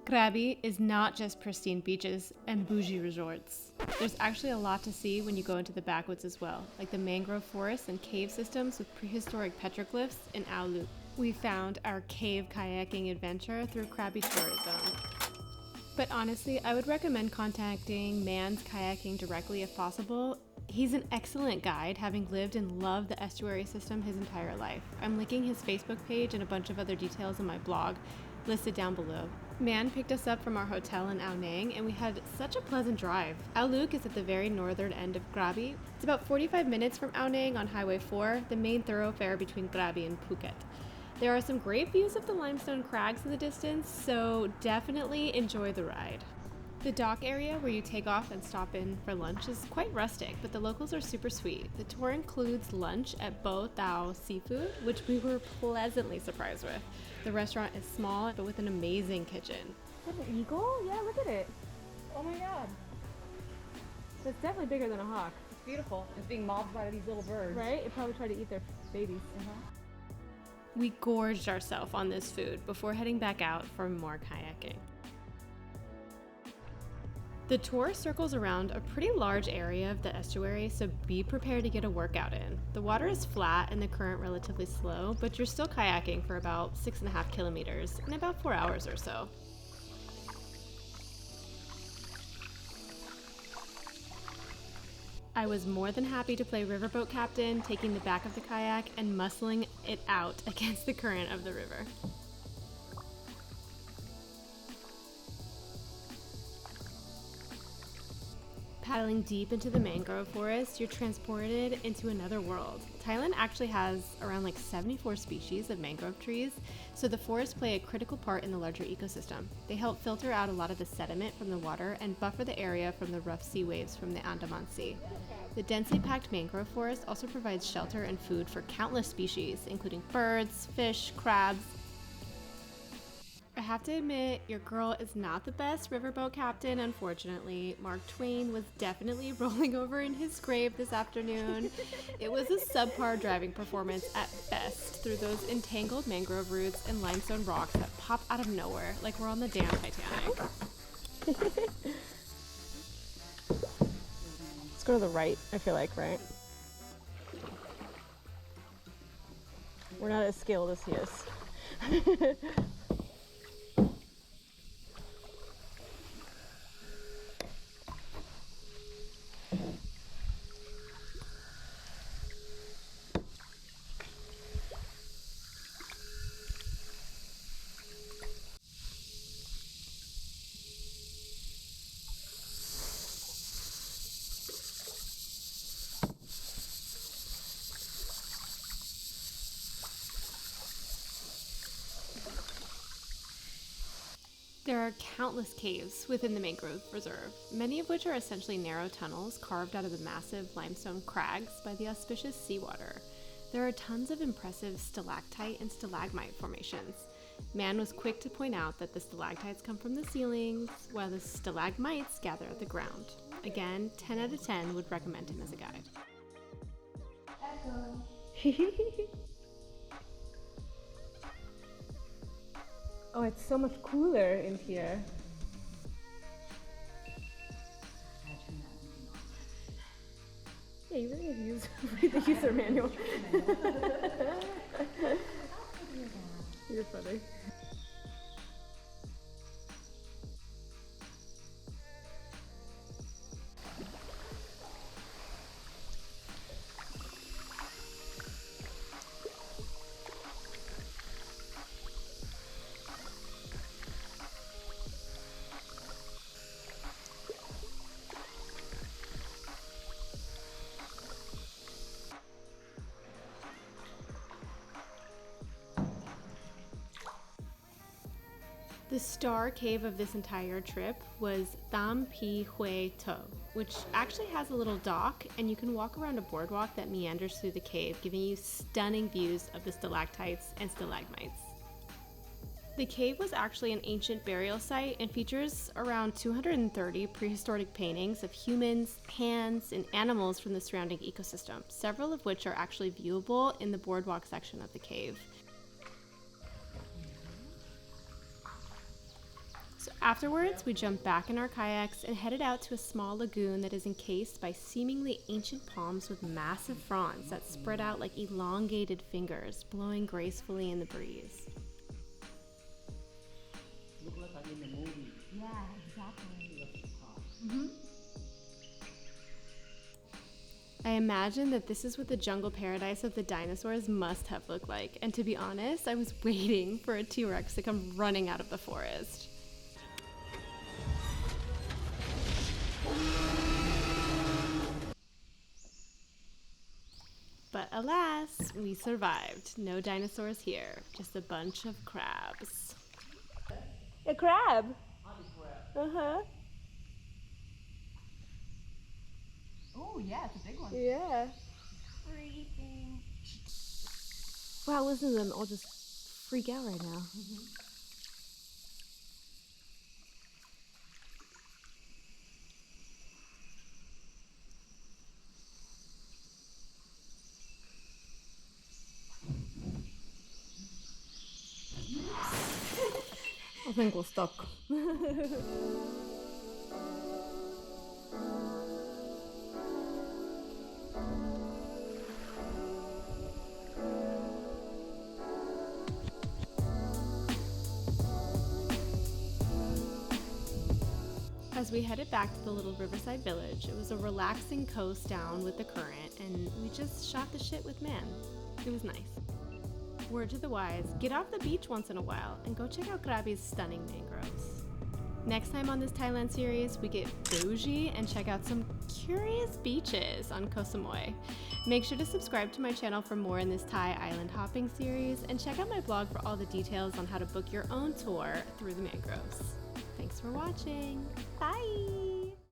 Krabi is not just pristine beaches and bougie resorts. There's actually a lot to see when you go into the backwoods as well, like the mangrove forests and cave systems with prehistoric petroglyphs in Ao Luek. We found our cave kayaking adventure through Krabi tourism. But honestly, I would recommend contacting Man's Kayaking directly if possible. He's an excellent guide, having lived and loved the estuary system his entire life. I'm linking his Facebook page and a bunch of other details in my blog, listed down below. Man picked us up from our hotel in Ao Nang, and we had such a pleasant drive. Ao Luek is at the very northern end of Krabi. It's about 45 minutes from Ao Nang on Highway 4, the main thoroughfare between Krabi and Phuket. There are some great views of the limestone crags in the distance, so definitely enjoy the ride. The dock area where you take off and stop in for lunch is quite rustic, but the locals are super sweet. The tour includes lunch at Bo Tao Seafood, which we were pleasantly surprised with. The restaurant is small, but with an amazing kitchen. Is that an eagle? Yeah, look at it. Oh my god. That's definitely bigger than a hawk. It's beautiful. It's being mobbed by these little birds. Right? It probably tried to eat their babies. We gorged ourselves on this food before heading back out for more kayaking. The tour circles around a pretty large area of the estuary, so be prepared to get a workout in. The water is flat and the current relatively slow, but you're still kayaking for about 6.5 kilometers in about 4 hours or so. I was more than happy to play riverboat captain, taking the back of the kayak and muscling it out against the current of the river. Paddling deep into the mangrove forest, you're transported into another world. Thailand actually has around 74 species of mangrove trees, so the forests play a critical part in the larger ecosystem. They help filter out a lot of the sediment from the water and buffer the area from the rough sea waves from the Andaman Sea. The densely packed mangrove forest also provides shelter and food for countless species, including birds, fish, crabs. I have to admit, your girl is not the best riverboat captain, unfortunately. Mark Twain was definitely rolling over in his grave this afternoon. It was a subpar driving performance at best through those entangled mangrove roots and limestone rocks that pop out of nowhere like we're on the damn Titanic. Let's go to the right, I feel like, right? We're not as skilled as he is. There are countless caves within the mangrove reserve, many of which are essentially narrow tunnels carved out of the massive limestone crags by the auspicious seawater. There are tons of impressive stalactite and stalagmite formations. Man was quick to point out that the stalactites come from the ceilings, while the stalagmites gather at the ground. Again, 10 out of 10 would recommend him as a guide. Echo. Oh, it's so much cooler in here. Yeah, you really need to read the user manual. You're funny. The star cave of this entire trip was Tham Pi Hui To, which actually has a little dock, and you can walk around a boardwalk that meanders through the cave, giving you stunning views of the stalactites and stalagmites. The cave was actually an ancient burial site and features around 230 prehistoric paintings of humans, hands, and animals from the surrounding ecosystem, several of which are actually viewable in the boardwalk section of the cave. Afterwards, we jumped back in our kayaks and headed out to a small lagoon that is encased by seemingly ancient palms with massive fronds that spread out like elongated fingers, blowing gracefully in the breeze. Look like in the movie. Yeah, exactly. I imagine that this is what the jungle paradise of the dinosaurs must have looked like, and to be honest, I was waiting for a T-Rex to come running out of the forest. But alas, we survived. No dinosaurs here, just a bunch of crabs. A crab. Honey crab. Uh-huh. Oh, yeah, it's a big one. Yeah. Freaking. Wow, listen to them all just freak out right now. I think we're stuck. As we headed back to the little riverside village, it was a relaxing coast down with the current, and we just shot the shit with man. It was nice. Word to the wise, get off the beach once in a while and go check out Krabi's stunning mangroves. Next time on this Thailand series, we get bougie and check out some curious beaches on Koh Samui. Make sure to subscribe to my channel for more in this Thai island hopping series, and check out my blog for all the details on how to book your own tour through the mangroves. Thanks for watching. Bye!